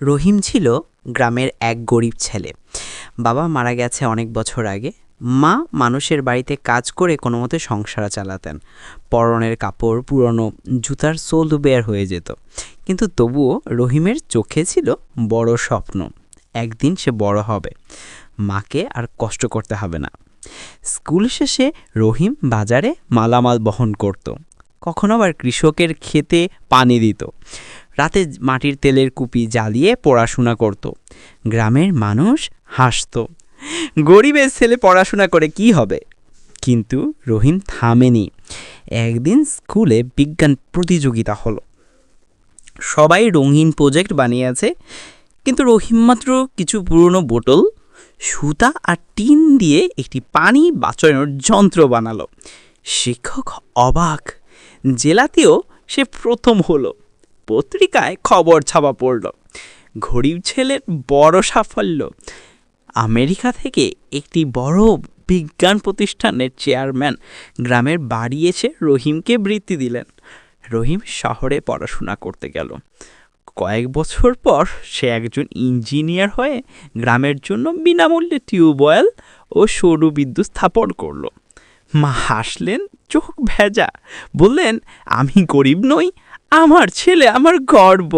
রহিম ছিল গ্রামের এক গরিব ছেলে। বাবা মারা গেছে অনেক বছর আগে। মা মানুষের বাড়িতে কাজ করে কোনোমতে সংসার চালাতেন। পরনের কাপড় পুরনো, জুতার সোল বের হয়ে যেত। কিন্তু তবুও রহিমের চোখে ছিল বড় স্বপ্ন। একদিন সে বড় হবে, মাকে আর কষ্ট করতে হবে না। স্কুল শেষে রহিম বাজারে মালামাল বহন করত, কখনো আবার কৃষকের ক্ষেতে পানি দিত। রাতে মাটির তেলের কুপি জ্বালিয়ে পড়াশোনা করত। গ্রামের মানুষ হাসত, গরিবের ছেলে পড়াশোনা করে কি হবে। কিন্তু রহিম থামেনি। একদিন স্কুলে বিজ্ঞান প্রতিযোগিতা হলো। সবাই রঙিন প্রজেক্ট বানিয়েছে, কিন্তু রহিম মাত্র কিছু পুরনো বোতল, সুতা আর টিন দিয়ে একটি পানি বাঁচানোর যন্ত্র বানালো। শিক্ষক অবাক, জেলাতেও সে প্রথম হলো। পত্রিকায় খবর ছাপা পড়ল, গরিব ছেলের বড় সাফল্য। আমেরিকা থেকে একটি বড় বিজ্ঞান প্রতিষ্ঠানের চেয়ারম্যান গ্রামের বাড়ি এসে রহিমকে বৃত্তি দিলেন। রহিম শহরে পড়াশোনা করতে গেল। কয়েক বছর পর সে একজন ইঞ্জিনিয়ার হয়ে গ্রামের জন্য বিনামূল্যে টিউবওয়েল ও সৌর বিদ্যুৎ স্থাপন করল। মা হাসলেন, চোখ ভেজা, বললেন, আমি গরিব নই, আমার ছেলে আমার গর্ব।